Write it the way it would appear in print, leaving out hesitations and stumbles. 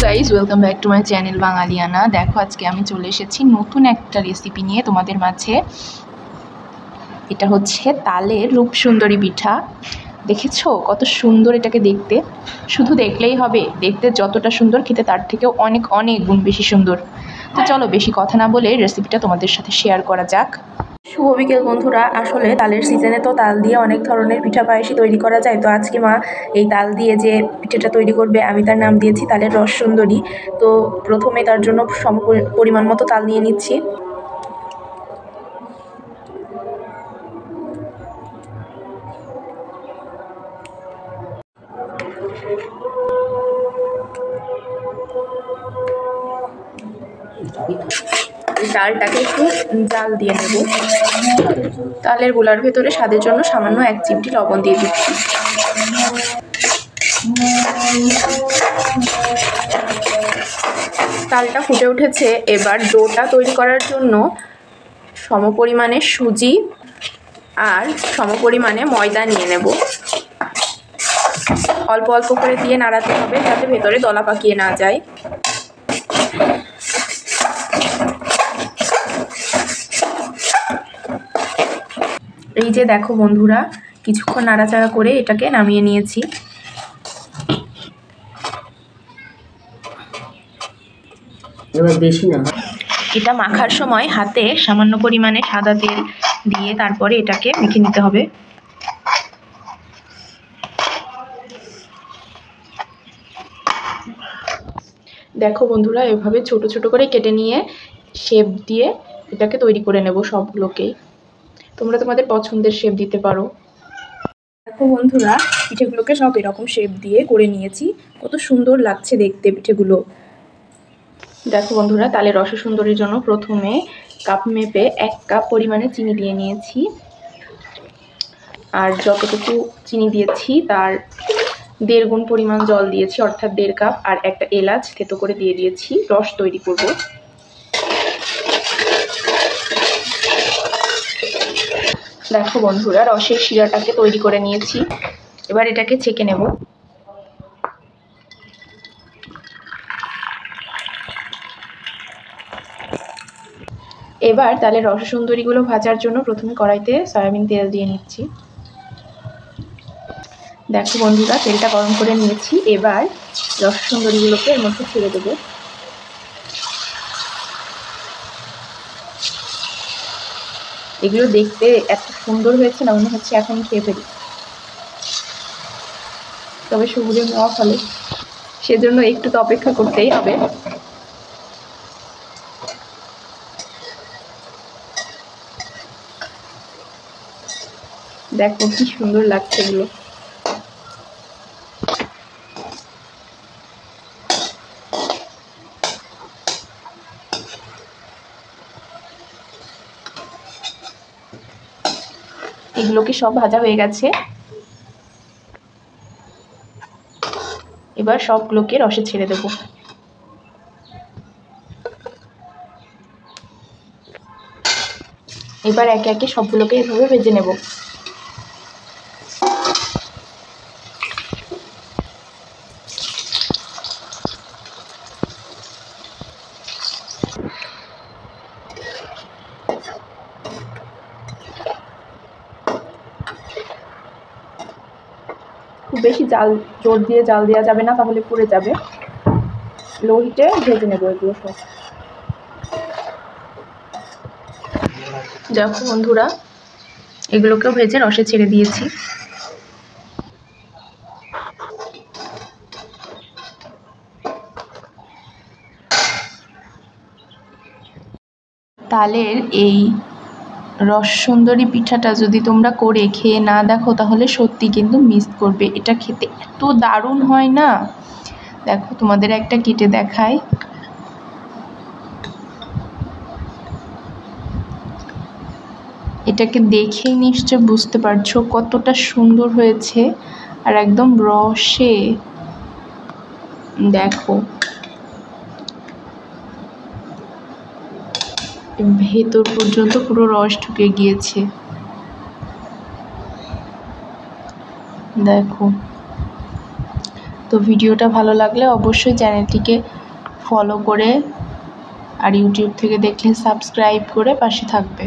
Guys, welcome back to my channel Bangaliyana. দেখো, আজকে আমি চলে এসেছি নতুন একটা রেসিপি নিয়ে তোমাদের মাঝে। এটা হচ্ছে তালের রূপসুন্দরী পিঠা। দেখেছো কত সুন্দর এটাকে দেখতে? শুধু দেখলেই হবে, দেখতে যতটা সুন্দর খেতে তার থেকেও অনেক অনেক গুণ বেশি সুন্দর। তো চলো বেশি কথা না বলে রেসিপিটা তোমাদের সাথে শেয়ার করা যাক। শুভ বিকেল বন্ধুরা। আসলে তালের সিজনে তো তাল দিয়ে অনেক ধরনের পিঠা পায়েসই তৈরি করা যায়। তো আজকে মা এই তাল দিয়ে যে পিঠাটা তৈরি করবে, আমি তার নাম দিয়েছি তালের রস সুন্দরী। তো প্রথমে তার জন্য পরিমাণ মতো তাল নিয়ে নিচ্ছি। ডালটাকে একটু জাল দিয়ে নেব। তালের গোলার ভেতরে স্বাদের জন্য সামান্য 1 চিমটি লবণ দিয়ে দিচ্ছি। তালটা ফুটে উঠেছে। এবার ডোটা তৈরি করার জন্য সমপরিমাণে সুজি আর সমপরিমাণে ময়দা নিয়ে নেব। অল্প অল্প করে দিয়ে নাড়াতে হবে যাতে ভেতরে দলা পাকিয়ে না যায়। এই যে দেখো বন্ধুরা, কিছুক্ষণ নাড়াচাড়া করে এটাকে নামিয়ে নিয়েছি। এবার বেশি না, এটা মাখার সময় হাতে সামান্য পরিমাণে সাদা তেল দিয়ে তারপরে এটাকে মেখে নিতে হবে। দেখো বন্ধুরা, এভাবে ছোট ছোট করে কেটে নিয়ে শেপ দিয়ে এটাকে তৈরি করে নেব সবগুলোকেই। তোমরা তোমাদের পছন্দের শেপ দিতে পারো। দেখো বন্ধুরা, পিঠেগুলোকে সব এরকম শেপ দিয়ে করে নিয়েছি। কত সুন্দর লাগছে দেখতে পিঠেগুলো। দেখো বন্ধুরা, তালের রস সুন্দরীর জন্য প্রথমে কাপ মেপে 1 কাপ পরিমাণে চিনি দিয়ে নিয়েছি। আর যতটুকু চিনি দিয়েছি তার 1.5 গুণ পরিমাণ জল দিয়েছি, অর্থাৎ 1.5 কাপ। আর একটা এলাচ থেতো করে দিয়ে দিয়েছি। রস তৈরি করব। দেখো বন্ধুরা, রসের শিরাটাকে তৈরি করে নিয়েছি। এবার এটাকে ছেঁকে নেব। এবার তালের রসসুন্দরীগুলো ভাজার জন্য প্রথমে কড়াইতে সয়াবিন তেল দিয়ে নিচ্ছি। দেখো বন্ধুরা, তেলটা গরম করে নিয়েছি। এবার রসসুন্দরীগুলোকে এর মধ্যে ছেড়ে দেবো। এগুলো দেখতে এত সুন্দর হয়েছে না, মনে হচ্ছে এখন খেয়ে ফেলি। তবে সবুজে নেওয়া ফলে সেজন্য একটু তো অপেক্ষা করতেই হবে। দেখো কি সুন্দর লাগছে এগুলো। এগুলোকে সব ভাজা হয়ে গেছে। এবার সবগুলোকে রসে ছেড়ে দেব। এবার একে একে সবগুলোকে এভাবে ভেজে নেব। খুব বেশি জোর দিয়ে জাল দেওয়া যাবে না, তাহলে পুড়ে যাবে। লো হিটে ভেজে নেব এগুলো সব। দেখো বন্ধুরা, এগুলোকেও ভেজে রসে ছেড়ে দিয়েছি। তালের এই রসসুন্দরী পিঠাটা যদি তোমরা করে খেয়ে না দেখো তাহলে সত্যি কিন্তু মিস করবে। এটা খেতে এত দারুণ হয় না। দেখো তোমাদের একটা কেটে দেখাই। এটাকে দেখেই নিশ্চয় বুঝতে পারছো কতটা সুন্দর হয়েছে, আর একদম রসে। দেখো ভেতর পর্যন্ত পুরো রস ঢুকে গিয়েছে। দেখো তো ভিডিওটা ভালো লাগলে অবশ্যই চ্যানেলটিকে ফলো করে আর ইউটিউব থেকে দেখলে সাবস্ক্রাইব করে পাশে থাকবে।